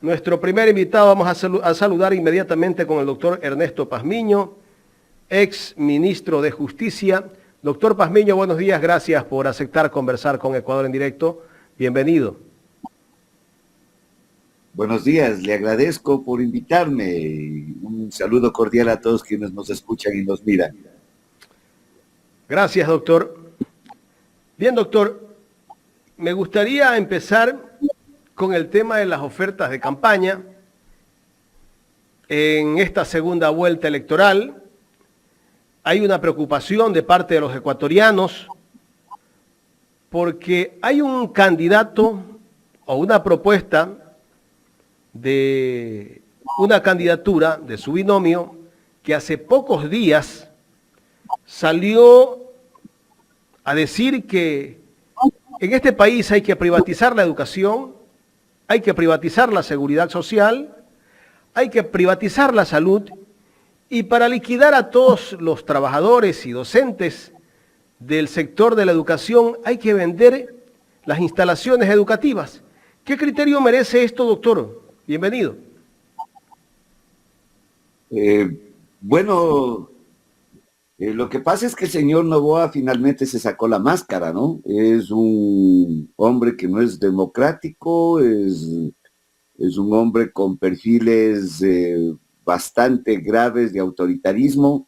Nuestro primer invitado, vamos a saludar inmediatamente con el doctor Ernesto Pazmiño, ex ministro de Justicia. Doctor Pazmiño, buenos días, gracias por aceptar conversar con Ecuador en directo. Bienvenido. Buenos días, le agradezco por invitarme. Un saludo cordial a todos quienes nos escuchan y nos miran. Gracias, doctor. Bien, doctor, me gustaría empezar con el tema de las ofertas de campaña. En esta segunda vuelta electoral hay una preocupación de parte de los ecuatorianos porque hay un candidato o una propuesta de una candidatura de su binomio que hace pocos días salió a decir que en este país hay que privatizar la educación, hay que privatizar la seguridad social, hay que privatizar la salud y para liquidar a todos los trabajadores y docentes del sector de la educación hay que vender las instalaciones educativas. ¿Qué criterio merece esto, doctor? Bienvenido. Lo que pasa es que el señor Noboa finalmente se sacó la máscara, ¿no? Es un hombre que no es democrático, es un hombre con perfiles bastante graves de autoritarismo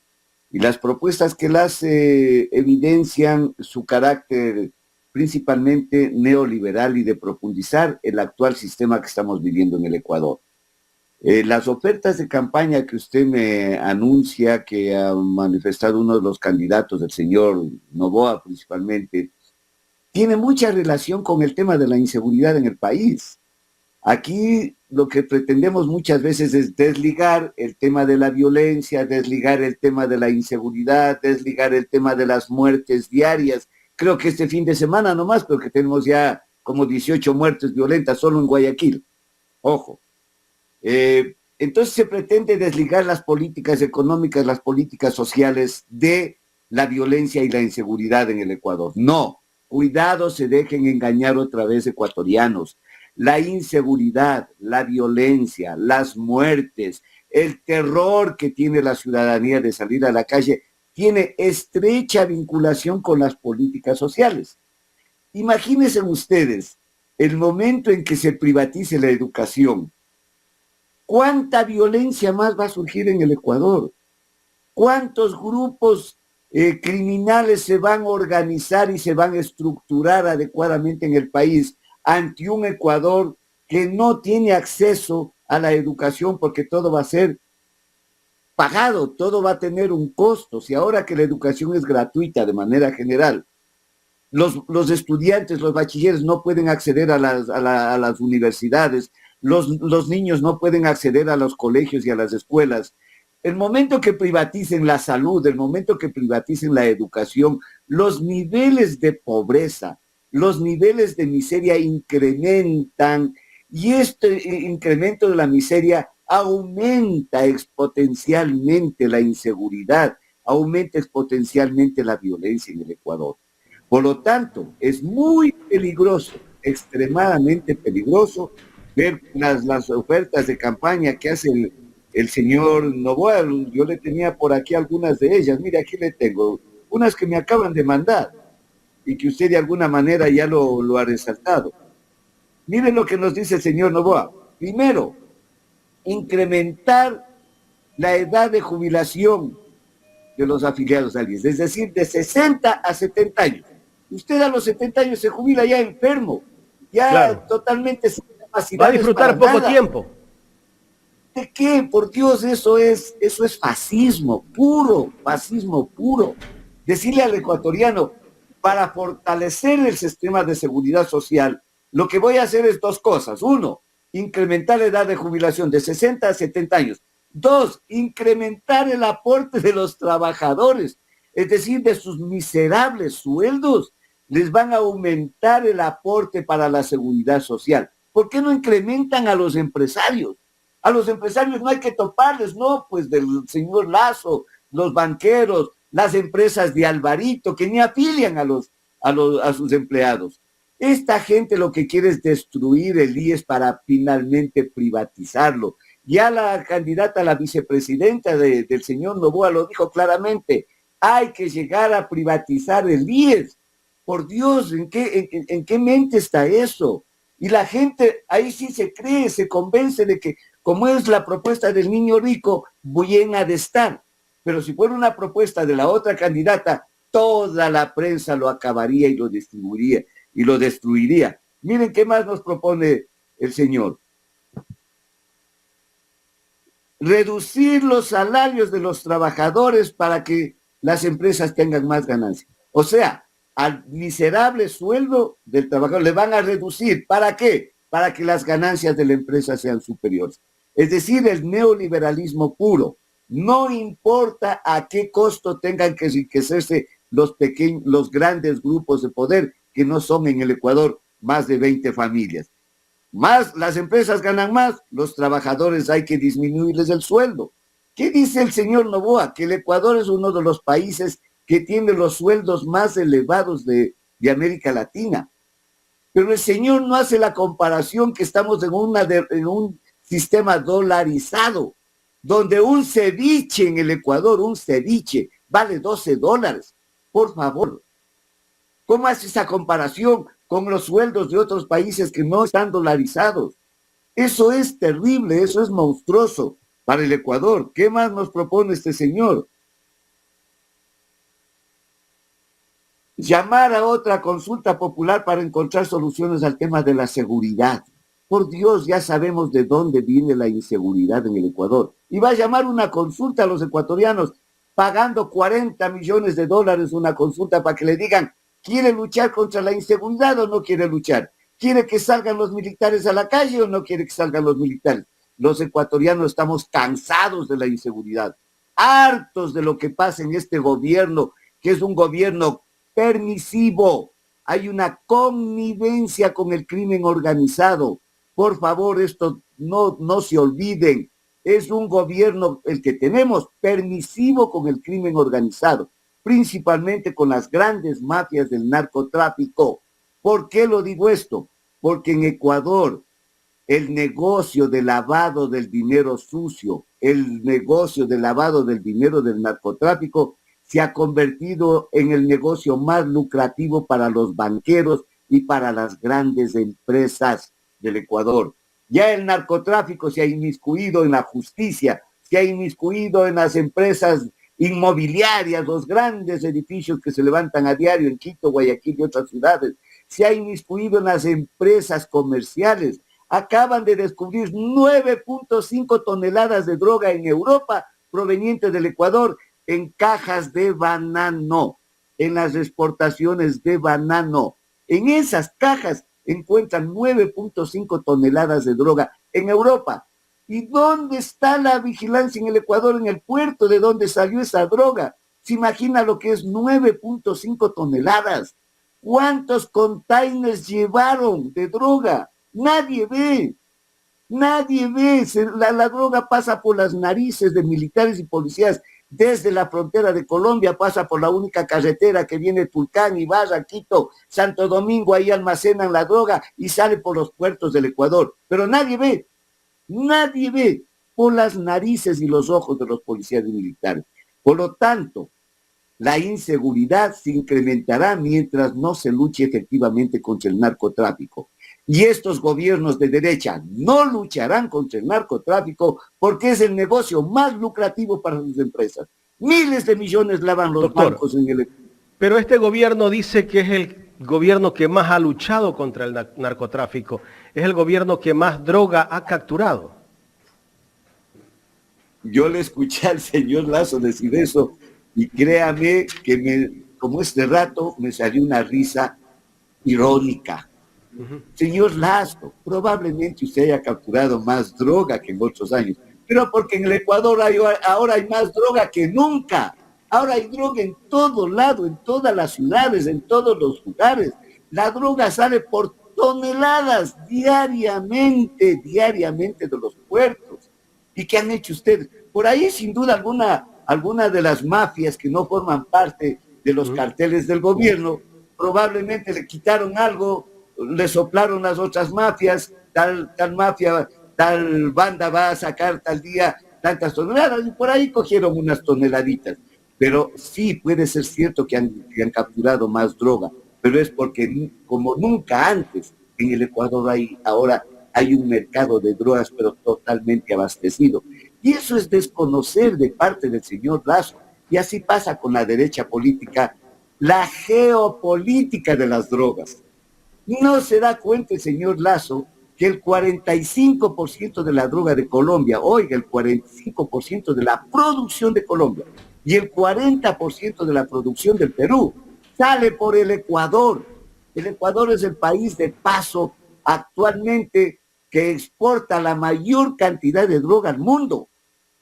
y las propuestas que él hace evidencian su carácter principalmente neoliberal y de profundizar el actual sistema que estamos viviendo en el Ecuador. Las ofertas de campaña que usted me anuncia, que ha manifestado uno de los candidatos, el señor Noboa principalmente, tiene mucha relación con el tema de la inseguridad en el país. Aquí lo que pretendemos muchas veces es desligar el tema de la violencia, desligar el tema de la inseguridad, desligar el tema de las muertes diarias. Creo que este fin de semana nomás, porque tenemos ya como 18 muertes violentas solo en Guayaquil. Ojo. Entonces se pretende desligar las políticas económicas, las políticas sociales de la violencia y la inseguridad en el Ecuador. No, cuidado, se dejen engañar otra vez ecuatorianos. La inseguridad, la violencia, las muertes, el terror que tiene la ciudadanía de salir a la calle, tiene estrecha vinculación con las políticas sociales. Imagínense ustedes el momento en que se privatice la educación. ¿Cuánta violencia más va a surgir en el Ecuador? ¿Cuántos grupos criminales se van a organizar y se van a estructurar adecuadamente en el país ante un Ecuador que no tiene acceso a la educación porque todo va a ser pagado, todo va a tener un costo? Si ahora que la educación es gratuita de manera general, los estudiantes, los bachilleres no pueden acceder a las universidades, los niños no pueden acceder a los colegios y a las escuelas. El momento que privaticen la salud, el momento que privaticen la educación, los niveles de pobreza, los niveles de miseria incrementan y este incremento de la miseria aumenta exponencialmente la inseguridad, aumenta exponencialmente la violencia en el Ecuador. Por lo tanto, es muy peligroso, extremadamente peligroso, ver las ofertas de campaña que hace el señor Noboa. Yo le tenía por aquí algunas de ellas. Mire, aquí le tengo unas que me acaban de mandar y que usted de alguna manera ya lo ha resaltado. Miren lo que nos dice el señor Noboa. Primero, incrementar la edad de jubilación de los afiliados al IES, es decir, de 60 a 70 años. Usted a los 70 años se jubila ya enfermo, ya claro, totalmente sin capacidad. Va a disfrutar poco nada. Tiempo. ¿De qué? Por Dios, eso es fascismo puro, fascismo puro. Decirle al ecuatoriano, para fortalecer el sistema de seguridad social, lo que voy a hacer es dos cosas. Uno, incrementar la edad de jubilación de 60 a 70 años. Dos, incrementar el aporte de los trabajadores, es decir, de sus miserables sueldos, les van a aumentar el aporte para la seguridad social. ¿Por qué no incrementan a los empresarios? A los empresarios no hay que toparles, no, pues del señor Lazo, los banqueros, las empresas de Alvarito, que ni afilian a sus empleados. Esta gente lo que quiere es destruir el IES para finalmente privatizarlo. Ya la candidata a la vicepresidenta del señor Noboa lo dijo claramente, hay que llegar a privatizar el IES. Por Dios, ¿en qué mente está eso? Y la gente ahí sí se cree, se convence de que como es la propuesta del niño rico, bien ha de estar. Pero si fuera una propuesta de la otra candidata, toda la prensa lo acabaría y lo distribuiría y lo destruiría. Miren qué más nos propone el señor. Reducir los salarios de los trabajadores para que las empresas tengan más ganancias. O sea, al miserable sueldo del trabajador le van a reducir. ¿Para qué? Para que las ganancias de la empresa sean superiores. Es decir, el neoliberalismo puro. No importa a qué costo tengan que enriquecerse los grandes grupos de poder, que no son en el Ecuador más de 20 familias. Más las empresas ganan más, los trabajadores hay que disminuirles el sueldo. ¿Qué dice el señor Noboa? Que el Ecuador es uno de los países que tiene los sueldos más elevados de América Latina. Pero el señor no hace la comparación que estamos en un sistema dolarizado, donde un ceviche en el Ecuador, un ceviche, vale $12. Por favor, ¿cómo hace esa comparación con los sueldos de otros países que no están dolarizados? Eso es terrible, eso es monstruoso para el Ecuador. ¿Qué más nos propone este señor? Llamar a otra consulta popular para encontrar soluciones al tema de la seguridad. Por Dios, ya sabemos de dónde viene la inseguridad en el Ecuador. Y va a llamar una consulta a los ecuatorianos, pagando $40 millones, una consulta para que le digan, ¿quiere luchar contra la inseguridad o no quiere luchar? ¿Quiere que salgan los militares a la calle o no quiere que salgan los militares? Los ecuatorianos estamos cansados de la inseguridad, hartos de lo que pasa en este gobierno, que es un gobierno permisivo. Hay una connivencia con el crimen organizado. Por favor, esto no se olviden. Es un gobierno, el que tenemos, permisivo con el crimen organizado, principalmente con las grandes mafias del narcotráfico. ¿Por qué lo digo esto? Porque en Ecuador el negocio de lavado del dinero sucio, el negocio de lavado del dinero del narcotráfico se ha convertido en el negocio más lucrativo para los banqueros y para las grandes empresas del Ecuador. Ya el narcotráfico se ha inmiscuido en la justicia, se ha inmiscuido en las empresas inmobiliarias, los grandes edificios que se levantan a diario en Quito, Guayaquil y otras ciudades, se ha inmiscuido en las empresas comerciales. Acaban de descubrir 9.5 toneladas de droga en Europa proveniente del Ecuador en cajas de banano, en las exportaciones de banano. En esas cajas encuentran 9.5 toneladas de droga en Europa. ¿Y dónde está la vigilancia en el Ecuador, en el puerto de donde salió esa droga? ¿Se imagina lo que es 9.5 toneladas? ¿Cuántos containers llevaron de droga? Nadie ve. Nadie ve. La droga pasa por las narices de militares y policías. Desde la frontera de Colombia pasa por la única carretera que viene Tulcán, Ibarra, Quito, Santo Domingo, ahí almacenan la droga y sale por los puertos del Ecuador. Pero nadie ve por las narices y los ojos de los policías y militares. Por lo tanto, la inseguridad se incrementará mientras no se luche efectivamente contra el narcotráfico. Y estos gobiernos de derecha no lucharán contra el narcotráfico porque es el negocio más lucrativo para sus empresas. Miles de millones lavan los bancos en el... Pero este gobierno dice que es el gobierno que más ha luchado contra el narcotráfico. Es el gobierno que más droga ha capturado. Yo le escuché al señor Lazo decir eso y créame que como este rato me salió una risa irónica. Señor Lazo, probablemente usted haya capturado más droga que en otros años, pero porque en el Ecuador ahora hay más droga que nunca. Ahora hay droga en todo lado, en todas las ciudades, en todos los lugares. La droga sale por toneladas diariamente de los puertos. ¿Y qué han hecho ustedes? Por ahí, sin duda alguna de las mafias que no forman parte de los carteles del gobierno, probablemente le quitaron algo le soplaron las otras mafias, tal mafia, tal banda va a sacar tal día tantas toneladas, y por ahí cogieron unas toneladitas. Pero sí puede ser cierto que han capturado más droga, pero es porque como nunca antes en el Ecuador ahora hay un mercado de drogas, pero totalmente abastecido. Y eso es desconocer de parte del señor Lazo. Y así pasa con la derecha política, la geopolítica de las drogas. No se da cuenta el señor Lazo que el 45% de la droga de Colombia, oiga, el 45% de la producción de Colombia y el 40% de la producción del Perú sale por el Ecuador. El Ecuador es el país de paso actualmente que exporta la mayor cantidad de droga al mundo.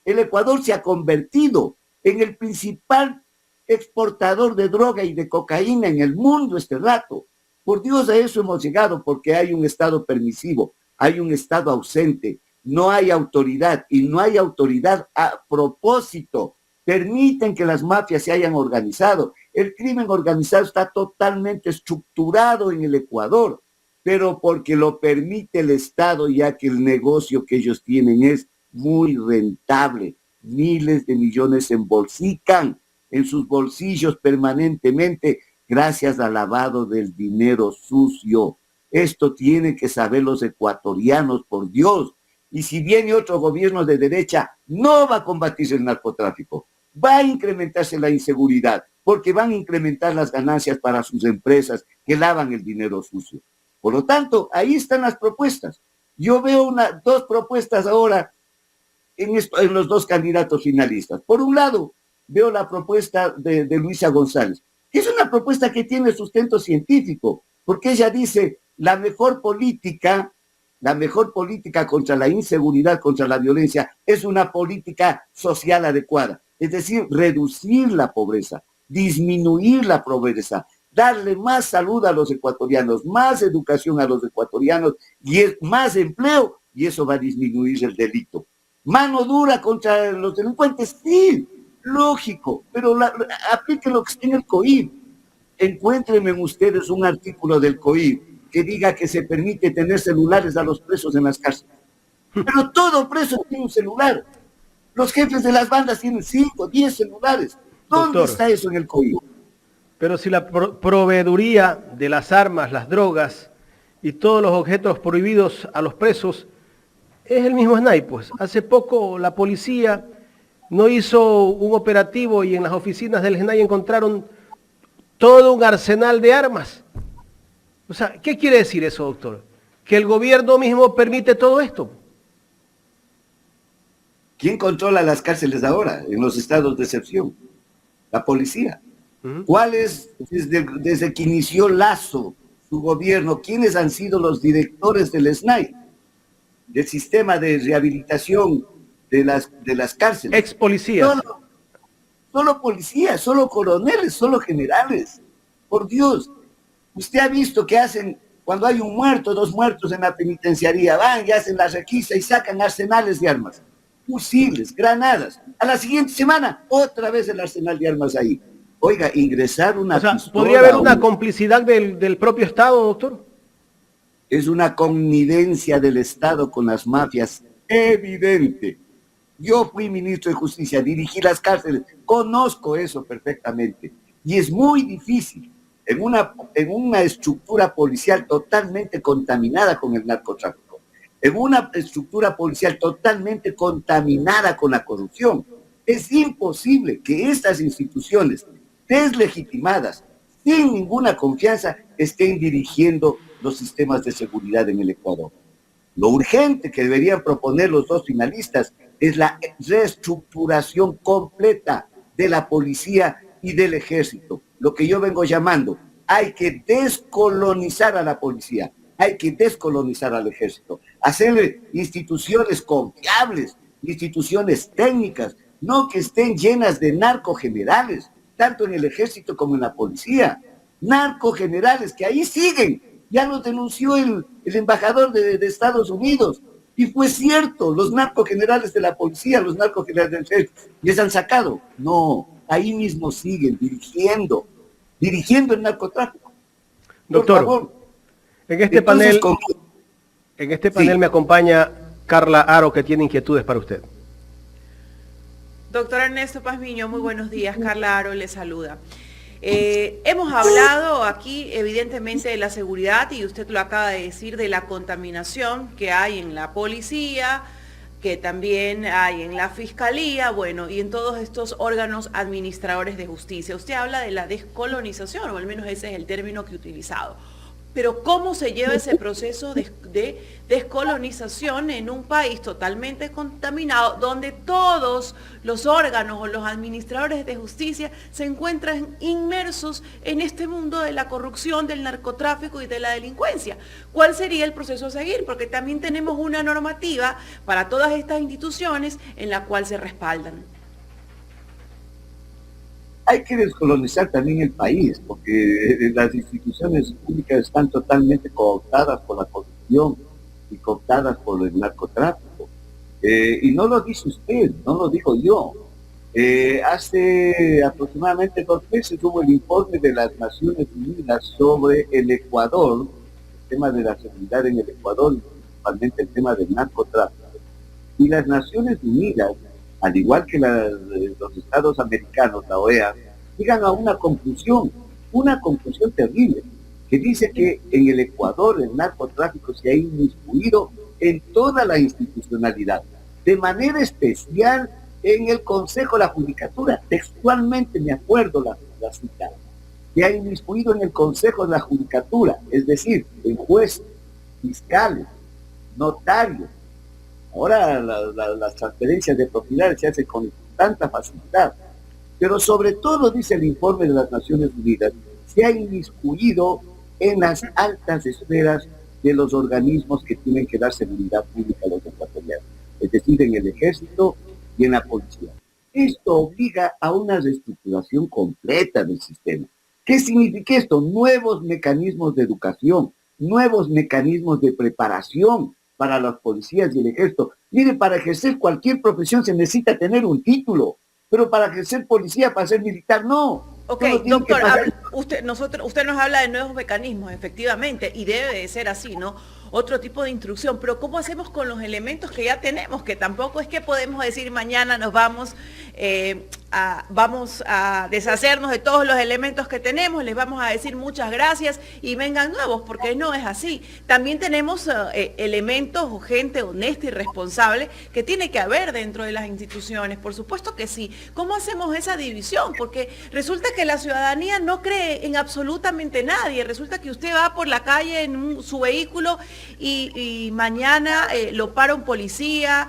El Ecuador se ha convertido en el principal exportador de droga y de cocaína en el mundo este rato. Por Dios, a eso hemos llegado porque hay un Estado permisivo, hay un Estado ausente, no hay autoridad y no hay autoridad a propósito. Permiten que las mafias se hayan organizado. El crimen organizado está totalmente estructurado en el Ecuador, pero porque lo permite el Estado, ya que el negocio que ellos tienen es muy rentable. Miles de millones se embolsican en sus bolsillos permanentemente gracias al lavado del dinero sucio. Esto tienen que saber los ecuatorianos, por Dios. Y si viene otro gobierno de derecha, no va a combatir el narcotráfico. Va a incrementarse la inseguridad, porque van a incrementar las ganancias para sus empresas que lavan el dinero sucio. Por lo tanto, ahí están las propuestas. Yo veo dos propuestas ahora en los dos candidatos finalistas. Por un lado, veo la propuesta de Luisa González, que es una propuesta que tiene sustento científico, porque ella dice, la mejor política contra la inseguridad, contra la violencia, es una política social adecuada. Es decir, reducir la pobreza, disminuir la pobreza, darle más salud a los ecuatorianos, más educación a los ecuatorianos y más empleo, y eso va a disminuir el delito. Mano dura contra los delincuentes, sí, lógico, pero apliquen lo que está en el COIP. Encuéntrenme ustedes un artículo del COIP que diga que se permite tener celulares a los presos en las cárceles. Pero todo preso tiene un celular. Los jefes de las bandas tienen 5, 10 celulares. ¿Dónde está eso en el COIP? Pero si la proveeduría de las armas, las drogas y todos los objetos prohibidos a los presos es el mismo SNAI, pues. Hace poco la policía no hizo un operativo y en las oficinas del SNAI encontraron todo un arsenal de armas. O sea, ¿qué quiere decir eso, doctor? Que el gobierno mismo permite todo esto. ¿Quién controla las cárceles ahora en los estados de excepción? La policía. ¿Cuál es, desde que inició Lazo, su gobierno, quiénes han sido los directores del SNAI, del sistema de rehabilitación de las cárceles? Ex policías. Solo policías, solo coroneles, solo generales. Por Dios, usted ha visto que hacen, cuando hay un muerto, 2 muertos en la penitenciaría, van y hacen la requisa y sacan arsenales de armas, fusiles, granadas. A la siguiente semana, otra vez el arsenal de armas ahí. Oiga, ingresar una pistola... ¿Podría haber una complicidad del propio Estado, doctor? Es una connivencia del Estado con las mafias evidente. Yo fui ministro de Justicia, dirigí las cárceles, conozco eso perfectamente. Y es muy difícil en una estructura policial totalmente contaminada con el narcotráfico, en una estructura policial totalmente contaminada con la corrupción. Es imposible que estas instituciones deslegitimadas, sin ninguna confianza, estén dirigiendo los sistemas de seguridad en el Ecuador. Lo urgente que deberían proponer los dos finalistas es la reestructuración completa de la policía y del ejército. Lo que yo vengo llamando, hay que descolonizar a la policía, hay que descolonizar al ejército, hacerle instituciones confiables, instituciones técnicas, no que estén llenas de narcogenerales, tanto en el ejército como en la policía. Narcogenerales que ahí siguen. Ya lo denunció el embajador de Estados Unidos. Y fue cierto, los narcogenerales de la policía, los narcogenerales del ejército, les han sacado. No, ahí mismo siguen dirigiendo el narcotráfico. Doctor, En este Entonces, panel, en este panel me acompaña Carla Aro, que tiene inquietudes para usted. Doctor Ernesto Pazmiño, muy buenos días. Carla Aro le saluda. Hemos hablado aquí evidentemente de la seguridad y usted lo acaba de decir, de la contaminación que hay en la policía, que también hay en la fiscalía, bueno, y en todos estos órganos administradores de justicia. Usted habla de la descolonización, o al menos ese es el término que he utilizado. Pero ¿cómo se lleva ese proceso de descolonización en un país totalmente contaminado, donde todos los órganos o los administradores de justicia se encuentran inmersos en este mundo de la corrupción, del narcotráfico y de la delincuencia? ¿Cuál sería el proceso a seguir? Porque también tenemos una normativa para todas estas instituciones en la cual se respaldan. Hay que descolonizar también el país, porque las instituciones públicas están totalmente cooptadas por la corrupción y cooptadas por el narcotráfico. Y no lo dice usted, no lo digo yo. Hace aproximadamente 2 meses hubo el informe de las Naciones Unidas sobre el Ecuador, el tema de la seguridad en el Ecuador, y principalmente el tema del narcotráfico. Y las Naciones Unidas, al igual que los Estados americanos, la OEA, llegan a una conclusión terrible, que dice que en el Ecuador el narcotráfico se ha inmiscuido en toda la institucionalidad, de manera especial en el Consejo de la Judicatura. Textualmente me acuerdo la cita, se ha inmiscuido en el Consejo de la Judicatura, es decir, en jueces, fiscales, notarios. Ahora las transferencias de propiedades se hacen con tanta facilidad. Pero sobre todo, dice el informe de las Naciones Unidas, se ha inmiscuido en las altas esferas de los organismos que tienen que dar seguridad pública a los ecuatorianos, es decir, en el ejército y en la policía. Esto obliga a una reestructuración completa del sistema. ¿Qué significa esto? Nuevos mecanismos de educación, nuevos mecanismos de preparación para las policías y el ejército. Mire, para ejercer cualquier profesión se necesita tener un título, pero para ejercer policía, para ser militar, no. Ok, doctor, usted nos habla de nuevos mecanismos, efectivamente, y debe de ser así, ¿no? Otro tipo de instrucción, pero ¿cómo hacemos con los elementos que ya tenemos? Que tampoco es que podemos decir mañana nos vamos a deshacernos de todos los elementos que tenemos, les vamos a decir muchas gracias y vengan nuevos, porque no es así. También tenemos elementos o gente honesta y responsable que tiene que haber dentro de las instituciones, por supuesto que sí. ¿Cómo hacemos esa división? Porque resulta que la ciudadanía no cree en absolutamente nadie, resulta que usted va por la calle en su vehículo y mañana lo para un policía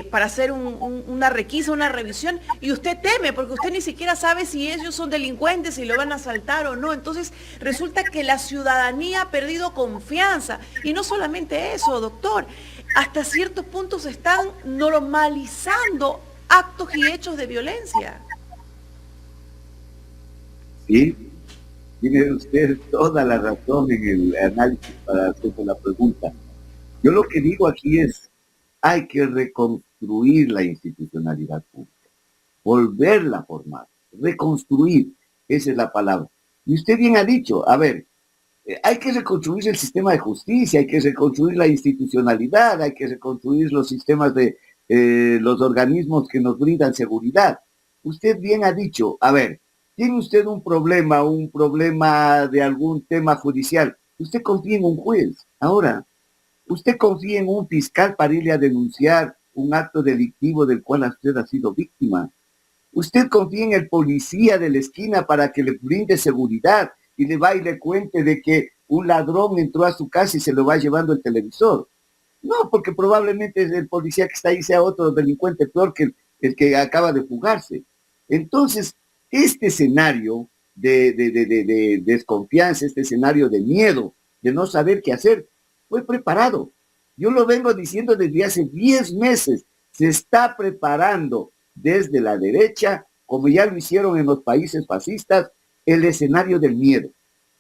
para hacer una requisa, una revisión, y usted teme porque usted ni siquiera sabe si ellos son delincuentes, si lo van a asaltar o no. Entonces resulta que la ciudadanía ha perdido confianza. Y no solamente eso, doctor, hasta ciertos puntos se están normalizando actos y hechos de violencia. Sí, tiene usted toda la razón en el análisis para hacerse la pregunta. Yo lo que digo aquí es, hay que reconstruir la institucionalidad pública, volverla a formar, reconstruir, esa es la palabra. Y usted bien ha dicho, a ver, hay que reconstruir el sistema de justicia, hay que reconstruir la institucionalidad, hay que reconstruir los sistemas de los organismos que nos brindan seguridad. Usted bien ha dicho, a ver, tiene usted un problema de algún tema judicial, usted confía en un juez. Ahora, usted confía en un fiscal para irle a denunciar un acto delictivo del cual usted ha sido víctima. Usted confía en el policía de la esquina para que le brinde seguridad y le va y le cuente de que un ladrón entró a su casa y se lo va llevando el televisor. No, porque probablemente el policía que está ahí sea otro delincuente peor que el que acaba de fugarse. Entonces, este escenario de desconfianza, este escenario de miedo, de no saber qué hacer, fue preparado. Yo lo vengo diciendo desde hace 10 meses. Se está preparando desde la derecha, como ya lo hicieron en los países fascistas, el escenario del miedo,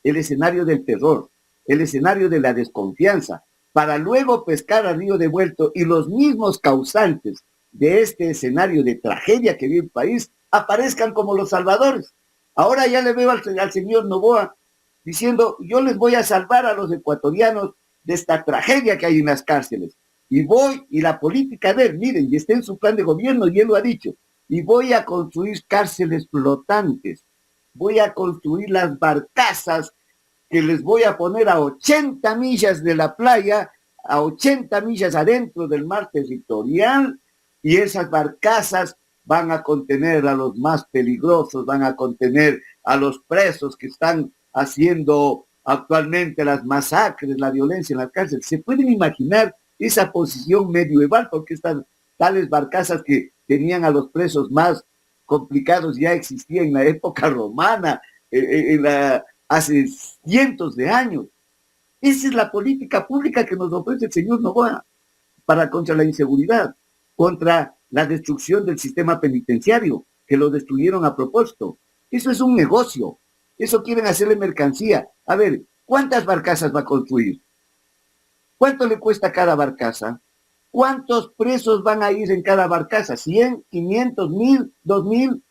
el escenario del terror, el escenario de la desconfianza, para luego pescar a río devuelto y los mismos causantes de este escenario de tragedia que vive el país aparezcan como los salvadores. Ahora ya le veo al señor Noboa diciendo, yo les voy a salvar a los ecuatorianos de esta tragedia que hay en las cárceles. Y la política de él, miren, y está en su plan de gobierno, y él lo ha dicho, y voy a construir cárceles flotantes, voy a construir las barcazas que les voy a poner a 80 millas de la playa, a 80 millas adentro del mar territorial, y esas barcazas van a contener a los más peligrosos, van a contener a los presos que están haciendo actualmente las masacres, la violencia en las cárceles. ¿Se pueden imaginar esa posición medieval? Porque estas tales barcazas que tenían a los presos más complicados ya existían en la época romana, hace cientos de años. Esa es la política pública que nos ofrece el señor Noboa contra la inseguridad, contra la destrucción del sistema penitenciario, que lo destruyeron a propósito. Eso es un negocio, eso quieren hacerle mercancía. A ver, ¿cuántas barcazas va a construir? ¿Cuánto le cuesta cada barcaza? ¿Cuántos presos van a ir en cada barcaza? ¿100, 500, 1000, 2000?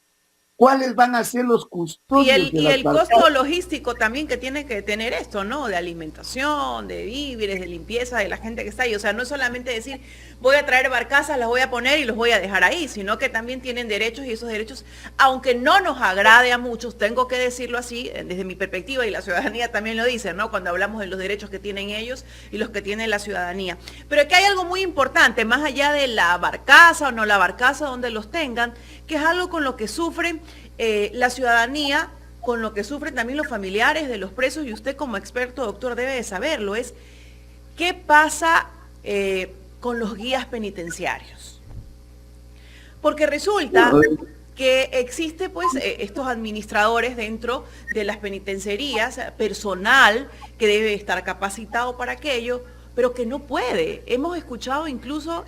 ¿Cuáles van a ser los custodios y el costo logístico también que tiene que tener esto, ¿no? De alimentación, de víveres, de limpieza de la gente que está ahí. O sea, no es solamente decir, voy a traer barcazas, las voy a poner y los voy a dejar ahí, sino que también tienen derechos, y esos derechos, aunque no nos agrade a muchos, tengo que decirlo así, desde mi perspectiva, y la ciudadanía también lo dice, ¿no? Cuando hablamos de los derechos que tienen ellos y los que tiene la ciudadanía. Pero aquí hay algo muy importante, más allá de la barcaza o no la barcaza donde los tengan, que es algo con lo que sufren la ciudadanía, con lo que sufren también los familiares de los presos, y usted como experto, doctor, debe de saberlo, es qué pasa con los guías penitenciarios. Porque resulta que existe pues estos administradores dentro de las penitenciarías, personal que debe estar capacitado para aquello, pero que no puede. Hemos escuchado incluso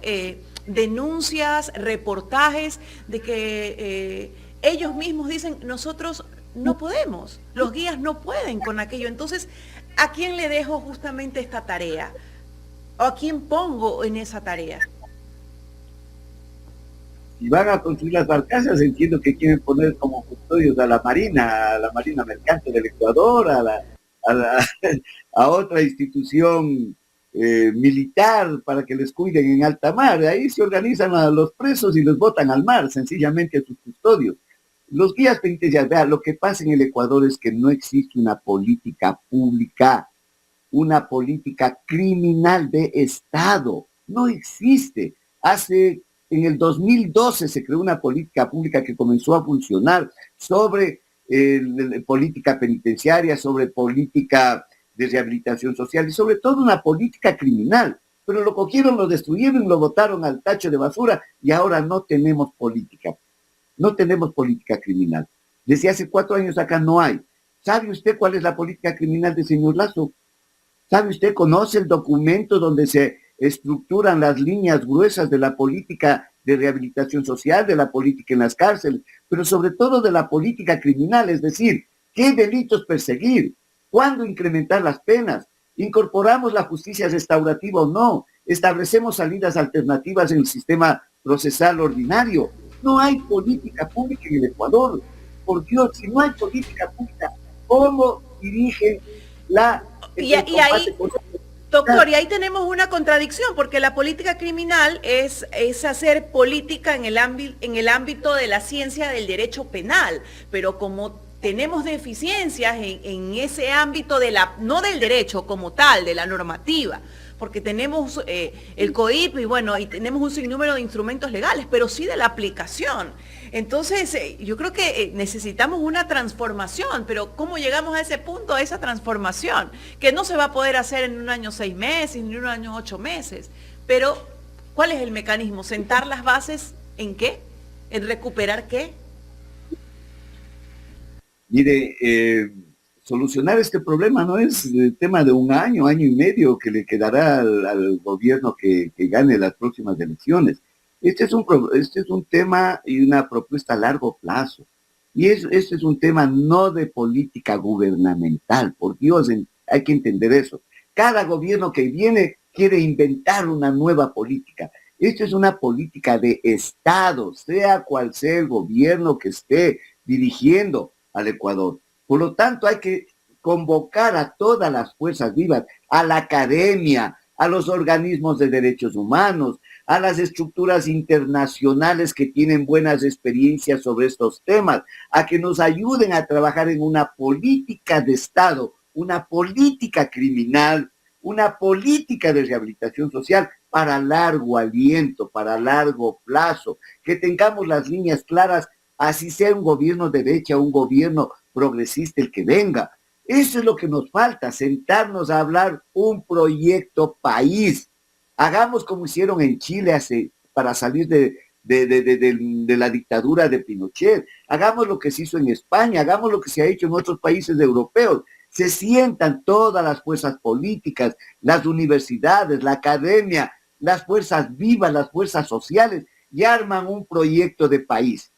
denuncias, reportajes de que ellos mismos dicen, nosotros no podemos, los guías no pueden con aquello. Entonces, ¿a quién le dejo justamente esta tarea? ¿O a quién pongo en esa tarea? Si van a construir las barcazas, entiendo que quieren poner como custodios a la Marina Mercante del Ecuador, a otra institución militar para que les cuiden en alta mar. Ahí se organizan a los presos y los botan al mar, sencillamente a sus custodios. Los guías penitenciarios, vean, lo que pasa en el Ecuador es que no existe una política pública, una política criminal de Estado. No existe. En el 2012 se creó una política pública que comenzó a funcionar sobre política penitenciaria, sobre política de rehabilitación social y sobre todo una política criminal. Pero lo cogieron, lo destruyeron, lo botaron al tacho de basura y ahora no tenemos política. No tenemos política criminal. Desde hace 4 años acá no hay. ¿Sabe usted cuál es la política criminal del señor Lazo? ¿Sabe usted, conoce el documento donde se estructuran las líneas gruesas de la política de rehabilitación social, de la política en las cárceles, pero sobre todo de la política criminal? Es decir, ¿qué delitos perseguir? ¿Cuándo incrementar las penas? ¿Incorporamos la justicia restaurativa o no? ¿Establecemos salidas alternativas en el sistema procesal ordinario? No hay política pública en el Ecuador. Por Dios, si no hay política pública, ¿cómo dirigen y ahí, doctor, y ahí tenemos una contradicción, porque la política criminal es hacer política en el ámbito de la ciencia del derecho penal, pero como tenemos deficiencias en ese ámbito no del derecho como tal, de la normativa, porque tenemos el COIP y tenemos un sinnúmero de instrumentos legales, pero sí de la aplicación. Entonces, yo creo que necesitamos una transformación, pero ¿cómo llegamos a ese punto, a esa transformación? Que no se va a poder hacer en un año 6 meses, ni en un año 8 meses. Pero, ¿cuál es el mecanismo? ¿Sentar las bases en qué? ¿En recuperar qué? Mire, solucionar este problema no es el tema de un año y medio que le quedará al gobierno que gane las próximas elecciones. Este es un tema y una propuesta a largo plazo. Y este es un tema no de política gubernamental. Por Dios, hay que entender eso. Cada gobierno que viene quiere inventar una nueva política. Esto es una política de Estado, sea cual sea el gobierno que esté dirigiendo al Ecuador. Por lo tanto, hay que convocar a todas las fuerzas vivas, a la academia, a los organismos de derechos humanos, a las estructuras internacionales que tienen buenas experiencias sobre estos temas, a que nos ayuden a trabajar en una política de Estado, una política criminal, una política de rehabilitación social para largo aliento, para largo plazo, que tengamos las líneas claras, así sea un gobierno de derecha, un gobierno progresista el que venga. Eso es lo que nos falta, sentarnos a hablar un proyecto país. Hagamos como hicieron en Chile para salir de la dictadura de Pinochet. Hagamos lo que se hizo en España, hagamos lo que se ha hecho en otros países europeos. Se sientan todas las fuerzas políticas, las universidades, la academia, las fuerzas vivas, las fuerzas sociales, y arman un proyecto de país.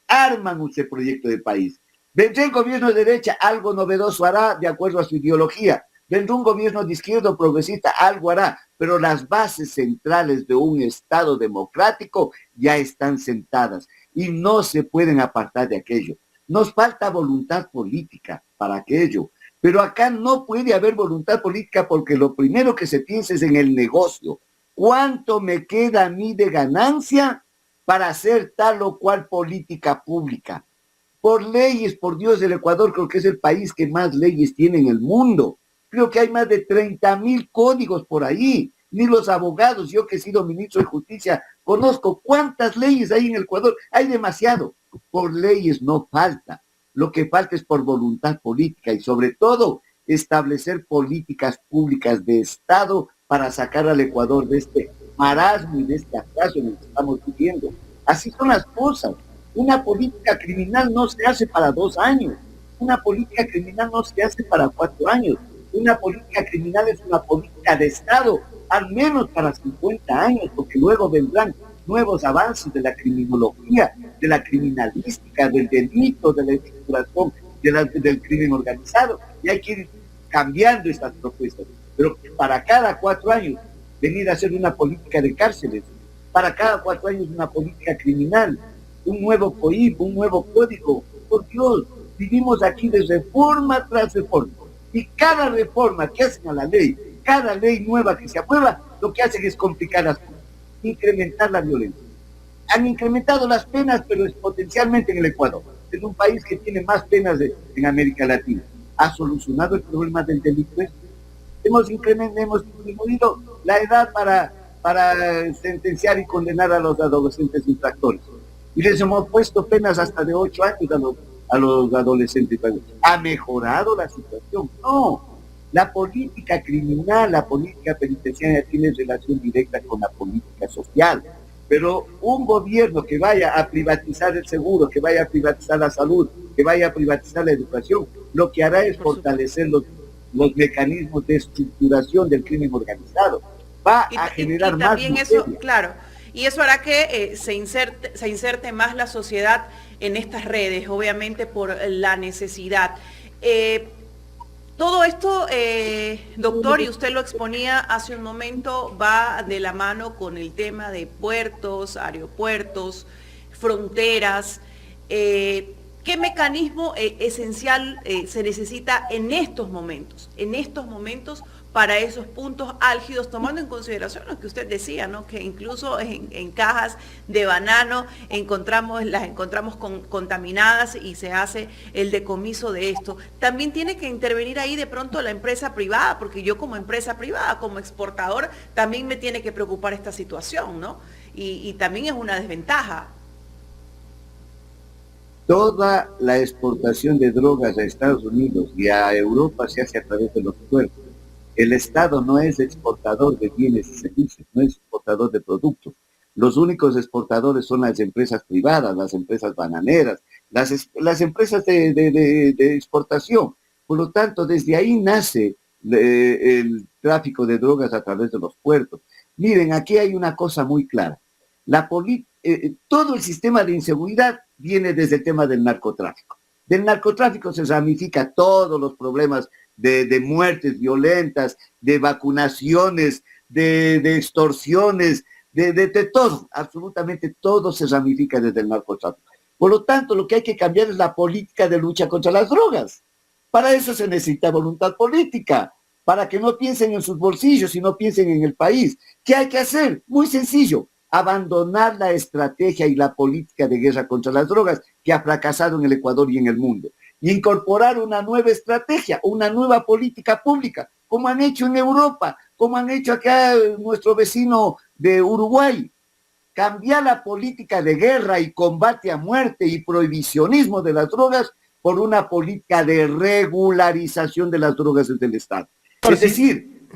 Arman ese proyecto de país. Vendrá el gobierno de derecha, algo novedoso hará de acuerdo a su ideología. Vendrá un gobierno de izquierda o progresista, algo hará, pero las bases centrales de un Estado democrático ya están sentadas y no se pueden apartar de aquello. Nos falta voluntad política para aquello, pero acá no puede haber voluntad política porque lo primero que se piensa es en el negocio. ¿Cuánto me queda a mí de ganancia para hacer tal o cual política pública? Por leyes, por Dios, el Ecuador creo que es el país que más leyes tiene en el mundo. Creo que hay más de 30,000 códigos por ahí. Ni los abogados, yo que he sido ministro de Justicia, conozco cuántas leyes hay en el Ecuador. Hay demasiado. Por leyes no falta. Lo que falta es por voluntad política y sobre todo establecer políticas públicas de Estado para sacar al Ecuador de este marasmo y de este atraso en el que estamos viviendo. Así son las cosas. Una política criminal no se hace para 2 años. Una política criminal no se hace para 4 años. Una política criminal es una política de Estado, al menos para 50 años, porque luego vendrán nuevos avances de la criminología, de la criminalística, del delito, de la estructuración del crimen organizado, y hay que ir cambiando estas propuestas. Pero para cada 4 años venir a hacer una política de cárceles, para cada 4 años una política criminal, un nuevo COIP, un nuevo código. Por Dios, vivimos aquí de reforma tras reforma. Y cada reforma que hacen a la ley, cada ley nueva que se aprueba, lo que hacen es complicar las cosas, incrementar la violencia. Han incrementado las penas, pero exponencialmente en el Ecuador. Es un país que tiene más penas en América Latina. ¿Ha solucionado el problema del delito? Hemos disminuido la edad para sentenciar y condenar a los adolescentes infractores. Y les hemos puesto penas hasta de 8 años a los adolescentes. ¿Ha mejorado la situación? No. La política criminal, la política penitenciaria tiene relación directa con la política social. Pero un gobierno que vaya a privatizar el seguro, que vaya a privatizar la salud, que vaya a privatizar la educación, lo que hará es fortalecer los mecanismos de estructuración del crimen organizado. Va a generar más también eso, claro, y eso hará que se inserte más la sociedad en estas redes, obviamente por la necesidad. Todo esto, doctor, y usted lo exponía hace un momento, va de la mano con el tema de puertos, aeropuertos, fronteras. ¿Qué mecanismo esencial se necesita en estos momentos para esos puntos álgidos, tomando en consideración lo que usted decía, ¿no? Que incluso en cajas de banano las encontramos contaminadas y se hace el decomiso de esto? También tiene que intervenir ahí de pronto la empresa privada, porque yo como empresa privada, como exportador, también me tiene que preocupar esta situación, ¿no? Y también es una desventaja. Toda la exportación de drogas a Estados Unidos y a Europa se hace a través de los puertos. El Estado no es exportador de bienes y servicios, no es exportador de productos. Los únicos exportadores son las empresas privadas, las empresas bananeras, las empresas de exportación. Por lo tanto, desde ahí nace el tráfico de drogas a través de los puertos. Miren, aquí hay una cosa muy clara. Todo el sistema de inseguridad viene desde el tema del narcotráfico. Del narcotráfico se ramifica todos los problemas de muertes violentas, de vacunaciones, de extorsiones, de todo, absolutamente todo se ramifica desde el narcotráfico. Por lo tanto, lo que hay que cambiar es la política de lucha contra las drogas. Para eso se necesita voluntad política, para que no piensen en sus bolsillos, sino piensen en el país. ¿Qué hay que hacer? Muy sencillo, abandonar la estrategia y la política de guerra contra las drogas que ha fracasado en el Ecuador y en el mundo. Y incorporar una nueva estrategia, una nueva política pública, como han hecho en Europa, como han hecho acá nuestro vecino de Uruguay. Cambiar la política de guerra y combate a muerte y prohibicionismo de las drogas por una política de regularización de las drogas desde el Estado. Es decir,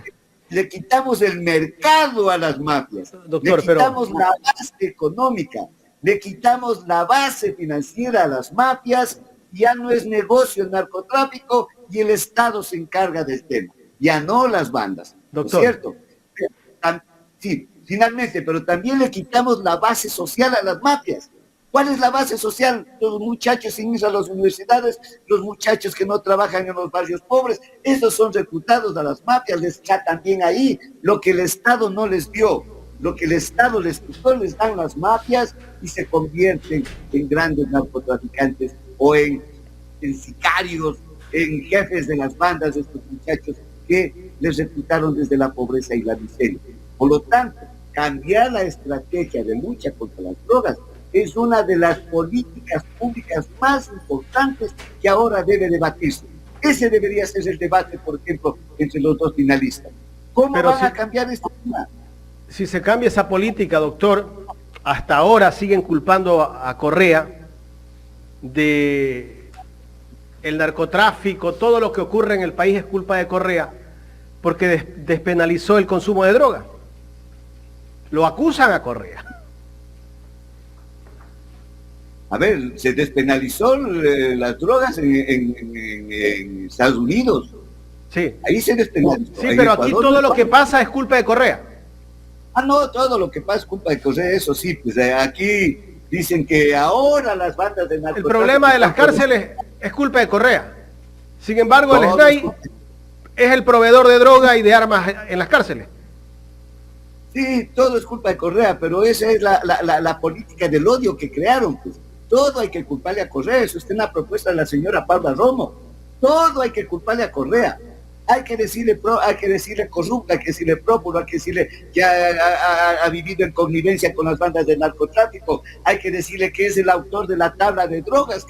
le quitamos el mercado a las mafias, doctor, le quitamos la base económica, le quitamos la base financiera a las mafias, ya no es negocio el narcotráfico y el Estado se encarga del tema, ya no las bandas, doctor. ¿no es cierto? Sí, finalmente, pero también le quitamos la base social a las mafias. ¿Cuál es la base social? Los muchachos sin ir a las universidades, los muchachos que no trabajan en los barrios pobres, esos son reclutados a las mafias, les está también ahí lo que el Estado no les dio, lo que el Estado les quitó, les dan las mafias y se convierten en grandes narcotraficantes o en sicarios, en jefes de las bandas de estos muchachos que les reclutaron desde la pobreza y la miseria. Por lo tanto, cambiar la estrategia de lucha contra las drogas es una de las políticas públicas más importantes que ahora debe debatirse. Ese debería ser el debate, por ejemplo, entre los dos finalistas. ¿Cómo van a cambiar este tema? Si se cambia esa política, doctor, hasta ahora siguen culpando a Correa de el narcotráfico, todo lo que ocurre en el país es culpa de Correa, porque despenalizó el consumo de droga. Lo acusan a Correa. A ver, se despenalizó las drogas en Estados Unidos. Sí. Ahí se despenalizó. Sí, pero aquí todo lo que pasa es culpa de Correa. Ah, no, todo lo que pasa es culpa de Correa, eso sí. Pues aquí dicen que ahora las bandas de narcotráfico... El problema de las cárceles es culpa de Correa. Sin embargo, el SNAI es el proveedor de droga y de armas en las cárceles. Sí, todo es culpa de Correa, pero esa es la política del odio que crearon, pues. Todo hay que culparle a Correa, eso está en la propuesta de la señora Paula Romo. Todo hay que culparle a Correa. Hay que decirle corrupto, hay que decirle prófugo, hay que decirle que ha vivido en connivencia con las bandas de narcotráfico, hay que decirle que es el autor de la tabla de drogas.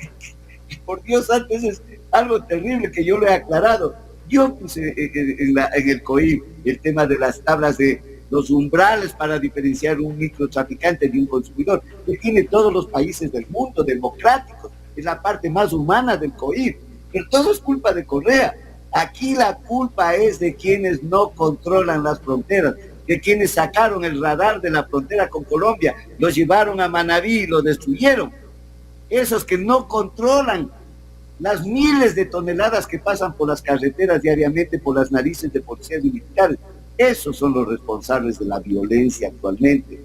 Por Dios, antes es algo terrible que yo lo he aclarado. Yo puse en el COI el tema de las tablas de los umbrales para diferenciar un microtraficante de un consumidor, que tiene todos los países del mundo democráticos, es la parte más humana del COI, pero todo es culpa de Correa. Aquí la culpa es de quienes no controlan las fronteras, de quienes sacaron el radar de la frontera con Colombia, lo llevaron a Manabí y lo destruyeron. Esos que no controlan las miles de toneladas que pasan por las carreteras diariamente, por las narices de policías y militares, esos son los responsables de la violencia actualmente.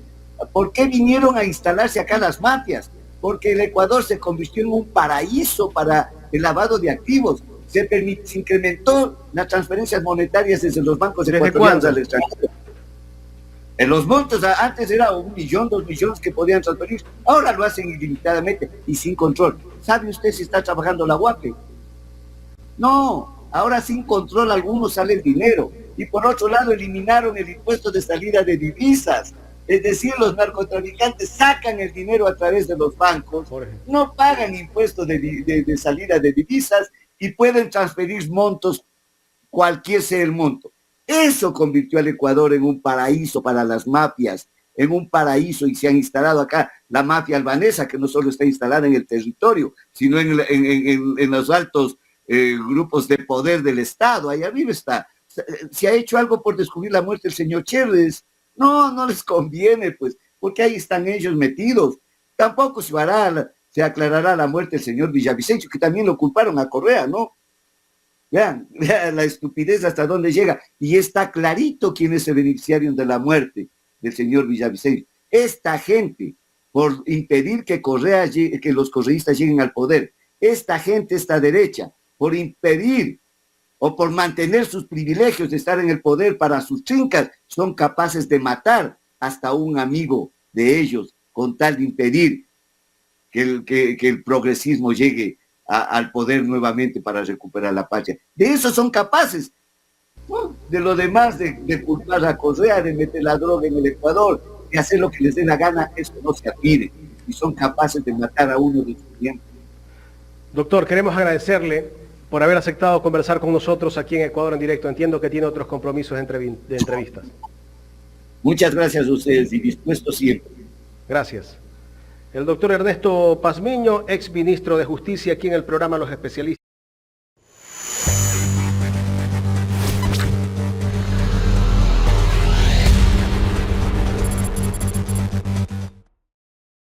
¿Por qué vinieron a instalarse acá las mafias? Porque el Ecuador se convirtió en un paraíso para el lavado de activos. Se incrementó las transferencias monetarias desde los bancos ecuatorianos al extranjero. En los montos, antes era 1 millón, 2 millones que podían transferir, ahora lo hacen ilimitadamente y sin control. ¿Sabe usted si está trabajando la UAPE? No, ahora sin control algunos sale el dinero. Y por otro lado eliminaron el impuesto de salida de divisas. Es decir, los narcotraficantes sacan el dinero a través de los bancos, no pagan impuesto de salida de divisas y pueden transferir montos, cualquier sea el monto. Eso convirtió al Ecuador en un paraíso para las mafias, en un paraíso, y se han instalado acá la mafia albanesa, que no solo está instalada en el territorio, sino en los altos grupos de poder del Estado. Ahí arriba está. ¿Se ha hecho algo por descubrir la muerte del señor Chérez? No, no les conviene, pues, porque ahí están ellos metidos. Tampoco se aclarará la muerte del señor Villavicencio, que también lo culparon a Correa, ¿no? Vean la estupidez hasta dónde llega. Y está clarito quiénes se beneficiaron de la muerte del señor Villavicencio. Esta gente, por impedir que los correístas lleguen al poder, esta gente, esta derecha, por impedir o por mantener sus privilegios de estar en el poder para sus trincas, son capaces de matar hasta un amigo de ellos con tal de impedir que el progresismo llegue al poder nuevamente para recuperar la patria. De eso son capaces. ¿No? De lo demás, de culpar a Correa, de meter la droga en el Ecuador, de hacer lo que les dé la gana, eso no se admire. Y son capaces de matar a uno de sus miembros. Doctor, queremos agradecerle por haber aceptado conversar con nosotros aquí en Ecuador en directo. Entiendo que tiene otros compromisos de entrevistas. Muchas gracias a ustedes y dispuesto siempre. Gracias. El doctor Ernesto Pazmiño, ex ministro de Justicia, aquí en el programa Los Especialistas.